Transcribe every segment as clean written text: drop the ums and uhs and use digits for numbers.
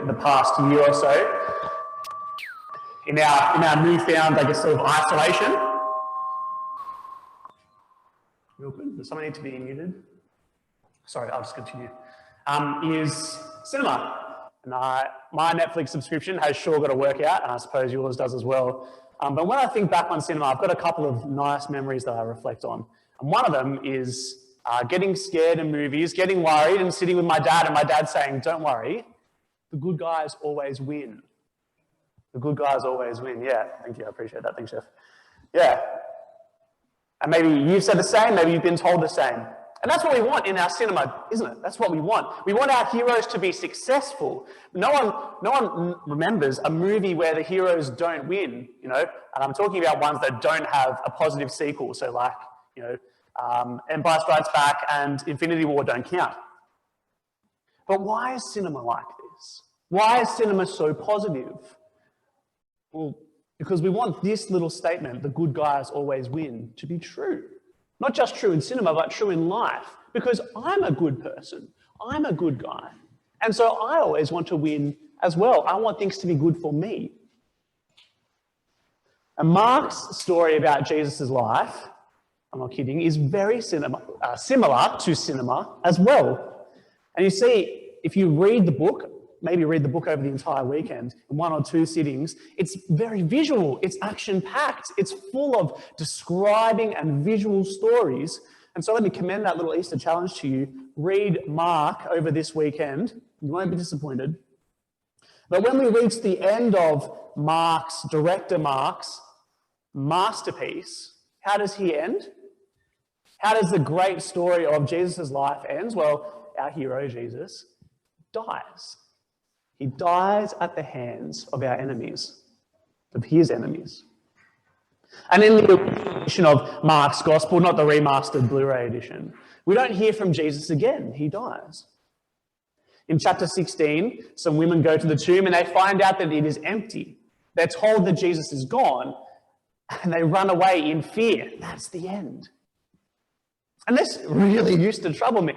the past year or so in our newfound, I guess, sort of isolation. Real good. Does someone need to be muted? Sorry, I'll just continue. Is cinema. And my Netflix subscription has sure got to work out, and I suppose yours does as well. But when I think back on cinema, I've got a couple of nice memories that I reflect on. And one of them is getting scared in movies, getting worried, and sitting with my dad, and my dad saying, "Don't worry, the good guys always win." The good guys always win. Yeah, thank you. I appreciate that. Thanks, Chef. Yeah. And maybe you've said the same, maybe you've been told the same. And that's what we want in our cinema, isn't it? That's what we want. We want our heroes to be successful. No one remembers a movie where the heroes don't win, you know? And I'm talking about ones that don't have a positive sequel. So like, you know, Empire Strikes Back and Infinity War don't count. But why is cinema like this? Why is cinema so positive? Well, because we want this little statement, the good guys always win, to be true. Not just true in cinema, but true in life. Because I'm a good person. I'm a good guy. And so I always want to win as well. I want things to be good for me. And Mark's story about Jesus' life, I'm not kidding, is very similar to cinema as well. And you see, if you read the book, maybe read the book over the entire weekend in 1 or 2 sittings, it's very visual, it's action-packed, it's full of describing and visual stories. And so let me commend that little Easter challenge to you. Read Mark over this weekend. You won't be disappointed. But when we reach the end of director Mark's masterpiece, how does he end? How does the great story of Jesus' life end? Well, our hero, Jesus, dies. He dies at the hands of our enemies, of his enemies. And in the edition of Mark's Gospel, not the remastered Blu-ray edition, we don't hear from Jesus again. He dies. In chapter 16, some women go to the tomb and they find out that it is empty. They're told that Jesus is gone and they run away in fear. That's the end. And this really used to trouble me.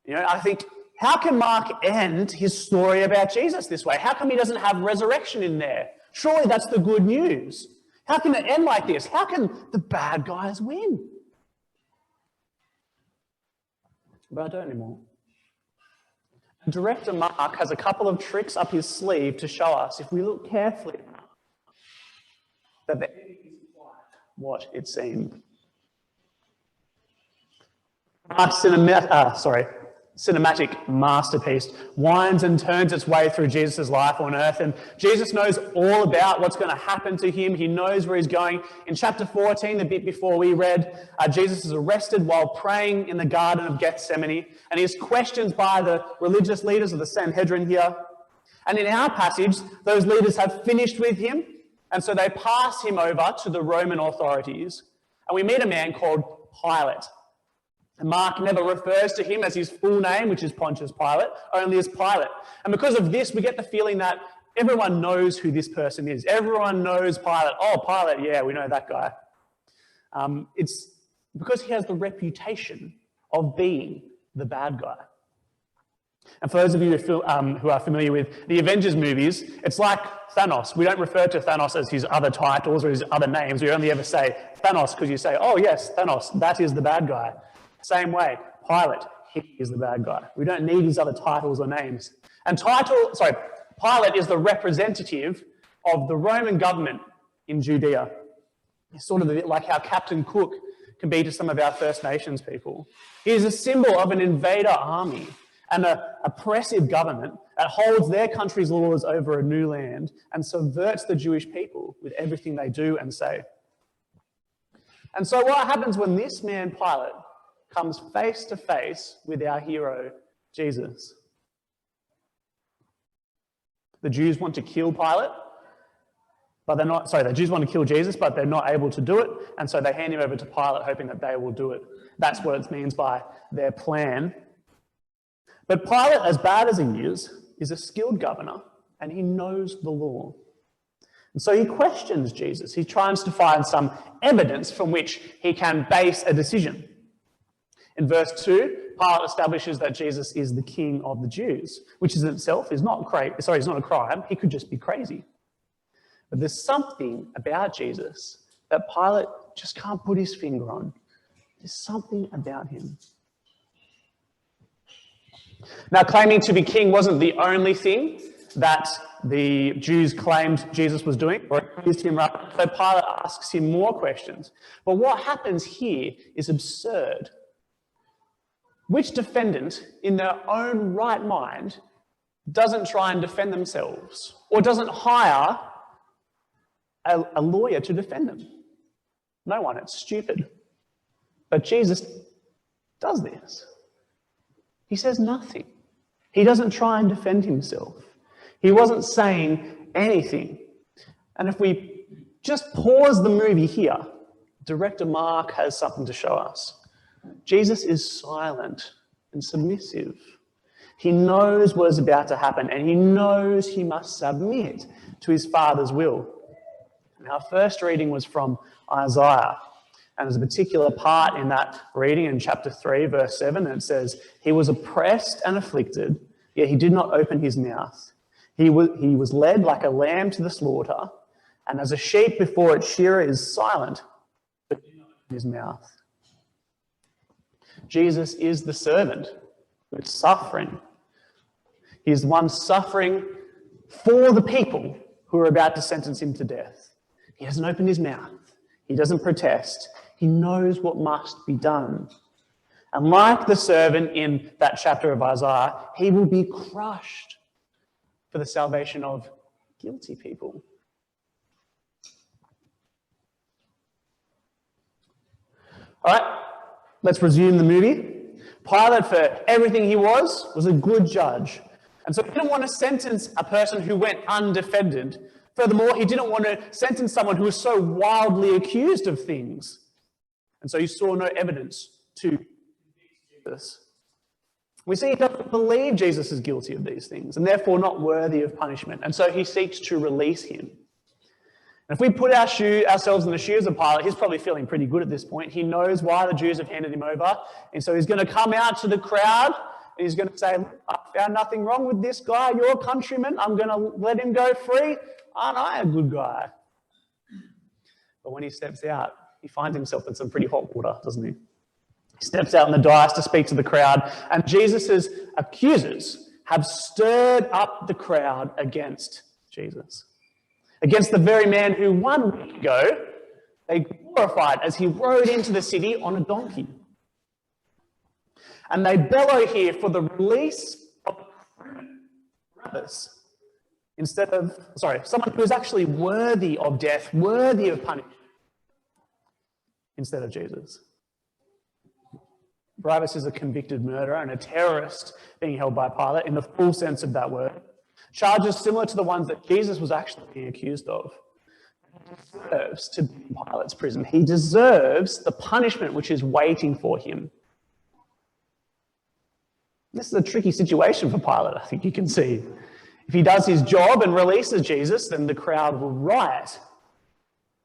You know, I think, how can Mark end his story about Jesus this way? How come he doesn't have resurrection in there? Surely that's the good news. How can it end like this? How can the bad guys win? But I don't anymore. Director Mark has a couple of tricks up his sleeve to show us, if we look carefully, that the ending isn't quite what it seemed. Mark's cinematic masterpiece winds and turns its way through Jesus' life on earth, and Jesus knows all about what's going to happen to him. He knows where he's going. In chapter 14, the bit before we read, Jesus is arrested while praying in the Garden of Gethsemane, and he is questioned by the religious leaders of the Sanhedrin here. And in our passage, those leaders have finished with him, and so they pass him over to the Roman authorities, and we meet a man called Pilate. And Mark never refers to him as his full name, which is Pontius Pilate, only as Pilate. And because of this, we get the feeling that everyone knows who this person is. Everyone knows Pilate. Oh, Pilate, yeah, we know that guy. It's because he has the reputation of being the bad guy. And for those of you who are familiar with the Avengers movies, it's like Thanos. We don't refer to Thanos as his other titles or his other names. We only ever say Thanos because you say, oh yes, Thanos, that is the bad guy. Same way, Pilate, he is the bad guy. We don't need his other titles or names. And Pilate is the representative of the Roman government in Judea. It's sort of a bit like how Captain Cook can be to some of our First Nations people. He is a symbol of an invader army and an oppressive government that holds their country's laws over a new land and subverts the Jewish people with everything they do and say. And so what happens when this man, Pilate, comes face to face with our hero, Jesus? The Jews want to kill Pilate, but the Jews want to kill Jesus, but they're not able to do it, and so they hand him over to Pilate, hoping that they will do it. That's what it means by their plan. But Pilate, as bad as he is a skilled governor, and he knows the law. And so he questions Jesus. He tries to find some evidence from which he can base a decision. In verse 2, Pilate establishes that Jesus is the king of the Jews, which in itself is not is not a crime. He could just be crazy. But there's something about Jesus that Pilate just can't put his finger on. There's something about him. Now, claiming to be king wasn't the only thing that the Jews claimed Jesus was doing, or accused him, right? So Pilate asks him more questions. But what happens here is absurd. Which defendant in their own right mind doesn't try and defend themselves, or doesn't hire a lawyer to defend them? No one. It's stupid. But Jesus does this. He says nothing. He doesn't try and defend himself. He wasn't saying anything. And if we just pause the movie here, director Mark has something to show us. Jesus is silent and submissive. He knows what is about to happen, and he knows he must submit to his Father's will. And our first reading was from Isaiah. And there's a particular part in that reading in chapter 3, verse 7, and it says, "He was oppressed and afflicted, yet he did not open his mouth. He was led like a lamb to the slaughter, and as a sheep before its shearer is silent, but did not open his mouth." Jesus is the servant who is suffering. He is the one suffering for the people who are about to sentence him to death. He doesn't open his mouth. He doesn't protest. He knows what must be done. And like the servant in that chapter of Isaiah, he will be crushed for the salvation of guilty people. All right, let's resume the movie. Pilate, for everything he was a good judge. And so he didn't want to sentence a person who went undefended. Furthermore, he didn't want to sentence someone who was so wildly accused of things. And so he saw no evidence to Jesus. We see he doesn't believe Jesus is guilty of these things and therefore not worthy of punishment. And so he seeks to release him. And if we put ourselves in the shoes of Pilate, he's probably feeling pretty good at this point. He knows why the Jews have handed him over. And so he's going to come out to the crowd and he's going to say, "I found nothing wrong with this guy, your countryman. I'm going to let him go free. Aren't I a good guy?" But when he steps out, he finds himself in some pretty hot water, doesn't he? He steps out in the dais to speak to the crowd, and Jesus' accusers have stirred up the crowd against Jesus, against the very man who 1 week ago they glorified as he rode into the city on a donkey. And they bellow here for the release of Barabbas, someone who is actually worthy of death, worthy of punishment, instead of Jesus. Barabbas is a convicted murderer and a terrorist being held by Pilate in the full sense of that word. Charges similar to the ones that Jesus was actually being accused of. He deserves to be in Pilate's prison. He deserves the punishment which is waiting for him. This is a tricky situation for Pilate, I think you can see. If he does his job and releases Jesus, then the crowd will riot.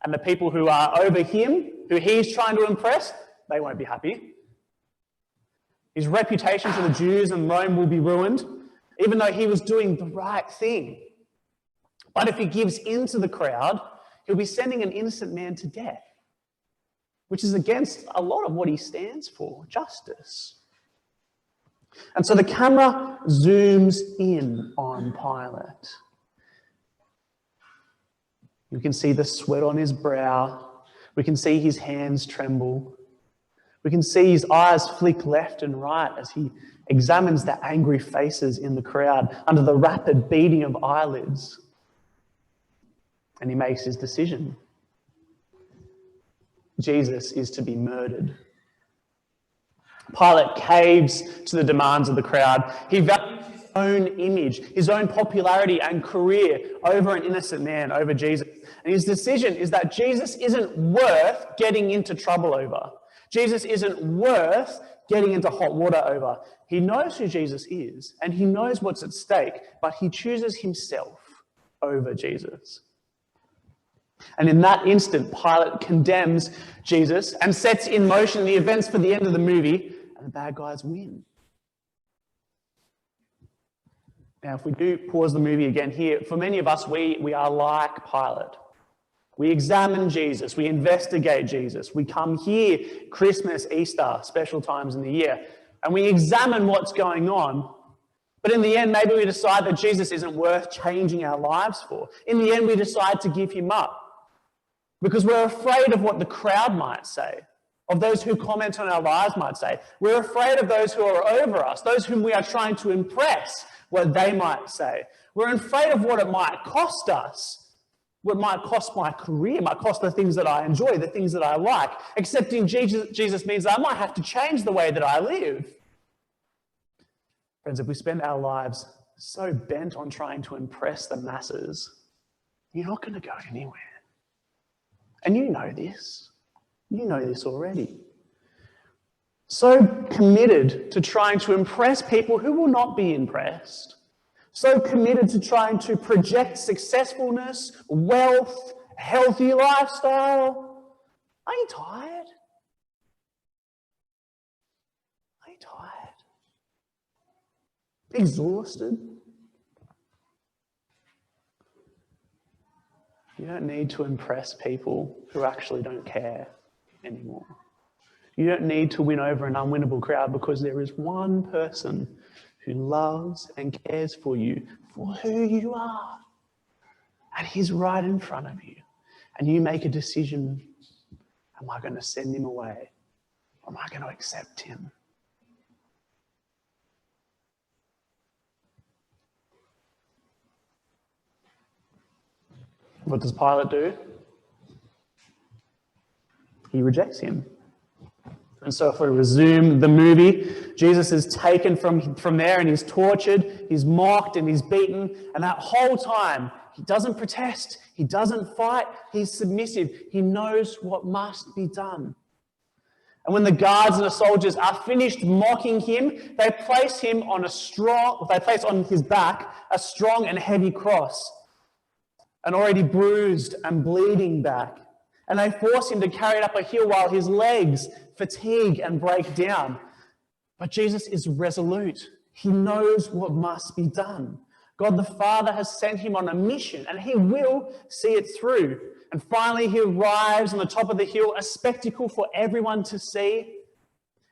And the people who are over him, who he's trying to impress, they won't be happy. His reputation to the Jews and Rome will be ruined, even though he was doing the right thing. But if he gives in to the crowd, he'll be sending an innocent man to death, which is against a lot of what he stands for, justice. And so the camera zooms in on Pilate. You can see the sweat on his brow. We can see his hands tremble. We can see his eyes flick left and right as he examines the angry faces in the crowd under the rapid beating of eyelids. And he makes his decision. Jesus is to be murdered. Pilate caves to the demands of the crowd. He values his own image, his own popularity and career over an innocent man, over Jesus. And his decision is that Jesus isn't worth getting into trouble over. Jesus isn't worth getting into hot water over. He knows who Jesus is and he knows what's at stake, but he chooses himself over Jesus. And in that instant, Pilate condemns Jesus and sets in motion the events for the end of the movie and the bad guys win. Now, if we do pause the movie again here, for many of us, we are like Pilate. We examine Jesus, we investigate Jesus. We come here, Christmas, Easter, special times in the year, and we examine what's going on. But in the end, maybe we decide that Jesus isn't worth changing our lives for. In the end, we decide to give him up because we're afraid of what the crowd might say, of those who comment on our lives might say. We're afraid of those who are over us, those whom we are trying to impress, what they might say. We're afraid of what it might cost us. What might cost my career, might cost the things that I enjoy, the things that I like. Accepting Jesus means that I might have to change the way that I live. Friends, if we spend our lives so bent on trying to impress the masses, you're not going to go anywhere. And you know this. You know this already. So committed to trying to impress people who will not be impressed. So committed to trying to project successfulness, wealth, healthy lifestyle. Are you tired? Are you tired? Exhausted? You don't need to impress people who actually don't care anymore. You don't need to win over an unwinnable crowd because there is one person who loves and cares for you for who you are. And he's right in front of you. And you make a decision, am I going to send him away? Or am I going to accept him? What does Pilate do? He rejects him. And so if we resume the movie, Jesus is taken from there and he's tortured, he's mocked and he's beaten. And that whole time, he doesn't protest, he doesn't fight, he's submissive. He knows what must be done. And when the guards and the soldiers are finished mocking him, they place on his back a strong and heavy cross, an already bruised and bleeding back. And they force him to carry it up a hill while his legs fatigue and break down. But Jesus is resolute. He knows what must be done. God the Father has sent him on a mission and he will see it through. And finally he arrives on the top of the hill, a spectacle for everyone to see.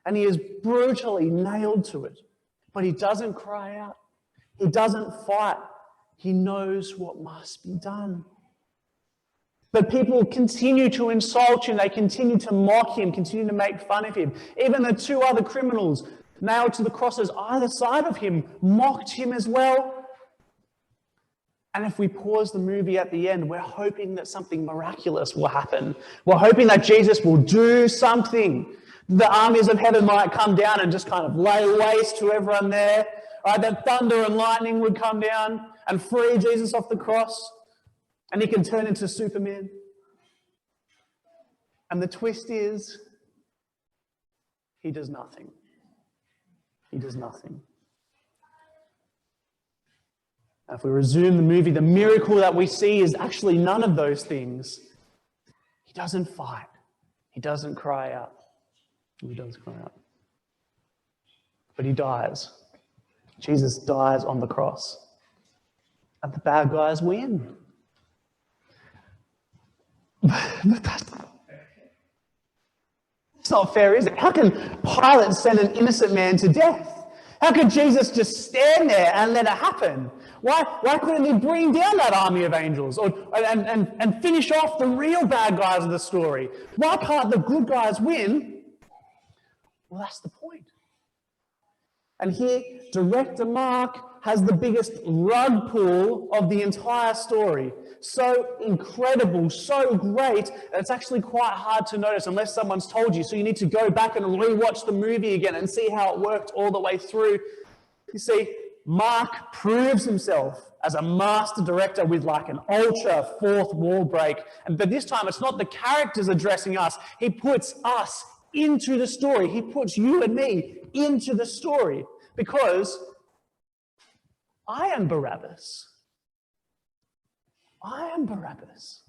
And he is brutally nailed to it. But he doesn't cry out. He doesn't fight. He knows what must be done. But people continue to insult him, they continue to mock him, continue to make fun of him. Even the two other criminals nailed to the crosses either side of him mocked him as well. And if we pause the movie at the end, we're hoping that something miraculous will happen. We're hoping that Jesus will do something. The armies of heaven might come down and just kind of lay waste to everyone there. Right? That thunder and lightning would come down and free Jesus off the cross. And he can turn into Superman. And the twist is, he does nothing. He does nothing. Now, if we resume the movie, the miracle that we see is actually none of those things. He doesn't fight. He doesn't cry out. He does cry out. But he dies. Jesus dies on the cross. And the bad guys win. But that's not fair, is it? How can Pilate send an innocent man to death? How could Jesus just stand there and let it happen? Why couldn't he bring down that army of angels and finish off the real bad guys of the story? Why can't the good guys win? Well, that's the point. And here, director Mark has the biggest rug pull of the entire story. So incredible, so great, that it's actually quite hard to notice unless someone's told you. So you need to go back and rewatch the movie again and see how it worked all the way through. You see, Mark proves himself as a master director with like an ultra fourth wall break. But this time it's not the characters addressing us. He puts us into the story. He puts you and me into the story because I am Barabbas. I am Barabbas.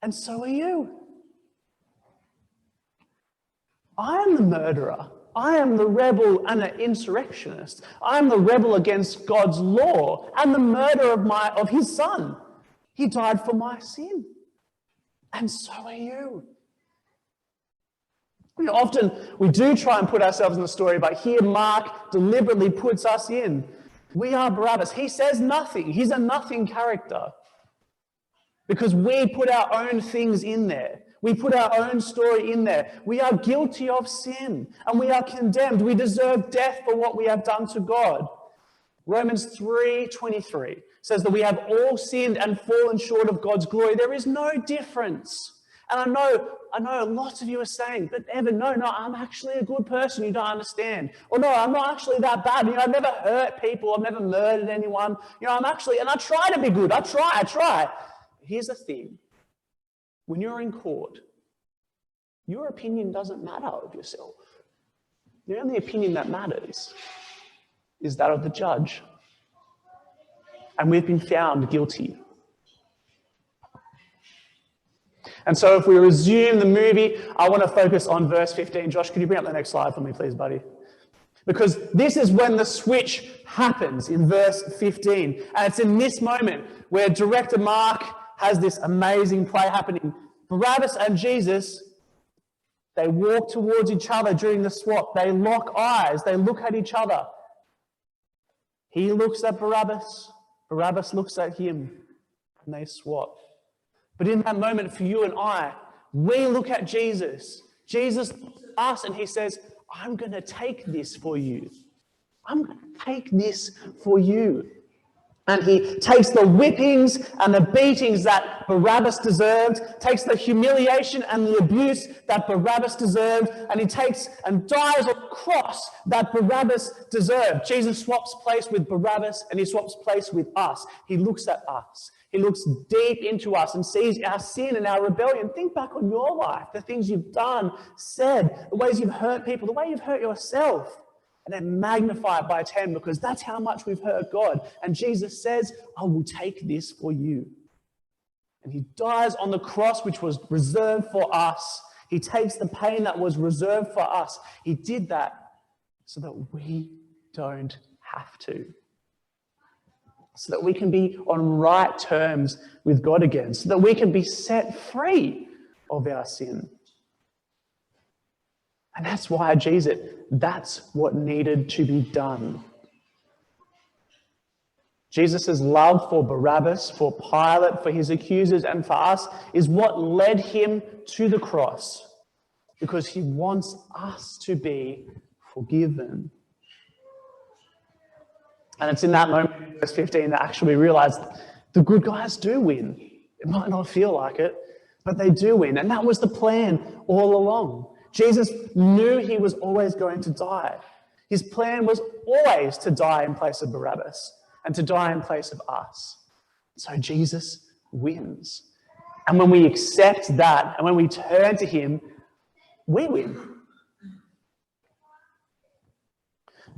And so are you. I am the murderer. I am the rebel and an insurrectionist. I am the rebel against God's law and the murder of his son. He died for my sin. And so are you. Often we do try and put ourselves in the story, but here Mark deliberately puts us in. We are Barabbas. He says nothing. He's a nothing character. Because we put our own things in there. We put our own story in there. We are guilty of sin and we are condemned. We deserve death for what we have done to God. Romans 3:23 says that we have all sinned and fallen short of God's glory. There is no difference. And I know lots of you are saying, but Evan, no, I'm actually a good person. You don't understand. Or no, I'm not actually that bad. I've never hurt people. I've never murdered anyone. And I try to be good. I try. Here's the thing. When you're in court, your opinion doesn't matter of yourself. The only opinion that matters is that of the judge. And we've been found guilty. And so if we resume the movie, I want to focus on verse 15. Josh, could you bring up the next slide for me, please, buddy? Because this is when the switch happens in verse 15. And it's in this moment where director Mark has this amazing play happening. Barabbas and Jesus, they walk towards each other during the swap. They lock eyes. They look at each other. He looks at Barabbas. Barabbas looks at him. And they swap. But in that moment, for you and I, we look at Jesus. Jesus looks at us and he says, I'm going to take this for you. I'm going to take this for you. And he takes the whippings and the beatings that Barabbas deserved, takes the humiliation and the abuse that Barabbas deserved, and he takes and dies on the cross that Barabbas deserved. Jesus swaps place with Barabbas and he swaps place with us. He looks at us. He looks deep into us and sees our sin and our rebellion. Think back on your life, the things you've done, said, the ways you've hurt people, the way you've hurt yourself. And then magnify it by 10 because that's how much we've hurt God. And Jesus says, I will take this for you. And he dies on the cross, which was reserved for us. He takes the pain that was reserved for us. He did that so that we don't have to. So that we can be on right terms with God again. So that we can be set free of our sin. And that's why that's what needed to be done. Jesus' love for Barabbas, for Pilate, for his accusers, and for us is what led him to the cross. Because he wants us to be forgiven. And it's in that moment, in verse 15, that actually we realize the good guys do win. It might not feel like it, but they do win. And that was the plan all along. Jesus knew he was always going to die. His plan was always to die in place of Barabbas and to die in place of us. So Jesus wins. And when we accept that and when we turn to him, we win.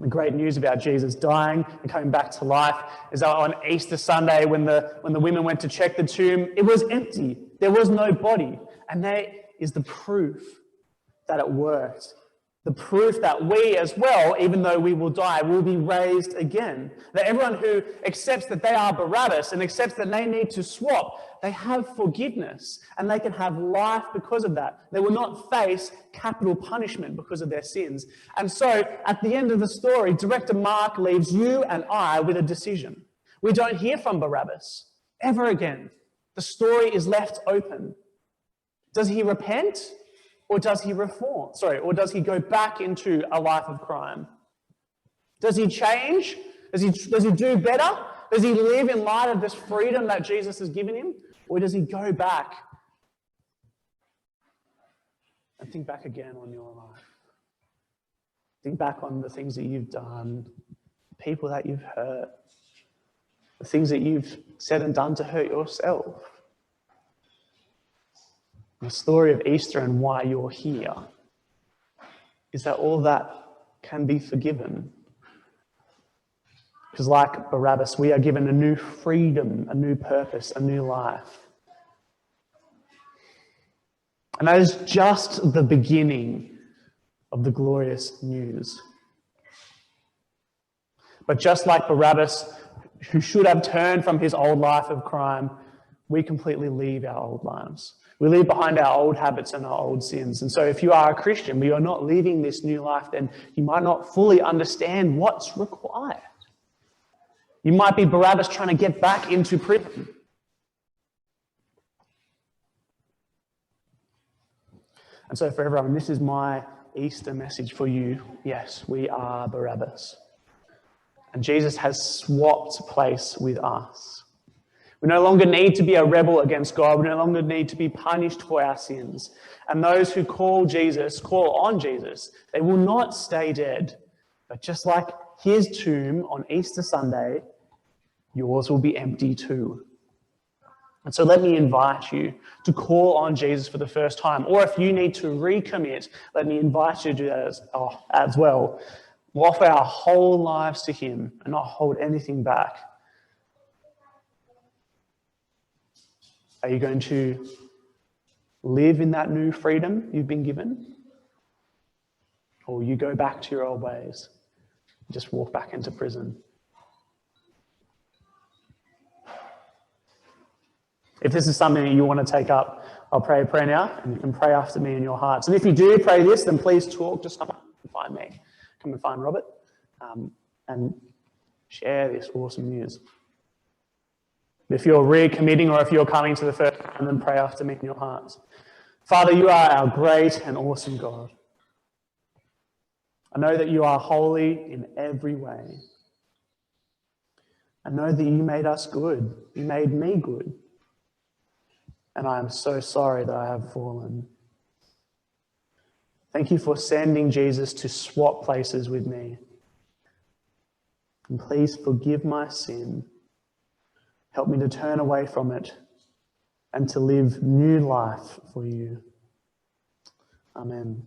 The great news about Jesus dying and coming back to life is that on Easter Sunday, when the women went to check the tomb, it was empty. There was no body. And that is the proof that it worked. The proof that we as well, even though we will die, will be raised again. That everyone who accepts that they are Barabbas and accepts that they need to swap, they have forgiveness and they can have life because of that. They will not face capital punishment because of their sins. And so at the end of the story, director Mark leaves you and I with a decision. We don't hear from Barabbas ever again. The story is left open. Does he repent? Or does he reform? Or does he go back into a life of crime? Does he change? Does he do better? Does he live in light of this freedom that Jesus has given him? Or does he go back and think back again on your life? Think back on the things that you've done, the people that you've hurt, the things that you've said and done to hurt yourself. The story of Easter and why you're here is that all that can be forgiven. Because like Barabbas, we are given a new freedom, a new purpose, a new life. And that is just the beginning of the glorious news. But just like Barabbas, who should have turned from his old life of crime, we completely leave our old lives. We leave behind our old habits and our old sins. And so if you are a Christian, but you're not living this new life, then you might not fully understand what's required. You might be Barabbas trying to get back into prison. And so for everyone, this is my Easter message for you. Yes, we are Barabbas. And Jesus has swapped place with us. We no longer need to be a rebel against God. We no longer need to be punished for our sins. And those who call on Jesus, they will not stay dead. But just like his tomb on Easter Sunday, yours will be empty too. And so let me invite you to call on Jesus for the first time. Or if you need to recommit, let me invite you to do that as well. We'll offer our whole lives to him and not hold anything back. Are you going to live in that new freedom you've been given? Or will you go back to your old ways and just walk back into prison? If this is something that you want to take up, I'll pray a prayer now, and you can pray after me in your hearts. And if you do pray this, then please talk. Just come and find me. Come and find Robert and share this awesome news. If you're recommitting or if you're coming to the first time, then pray after me in your hearts. Father, you are our great and awesome God. I know that you are holy in every way. I know that you made us good. You made me good. And I am so sorry that I have fallen. Thank you for sending Jesus to swap places with me. And please forgive my sin. Help me to turn away from it and to live new life for you. Amen.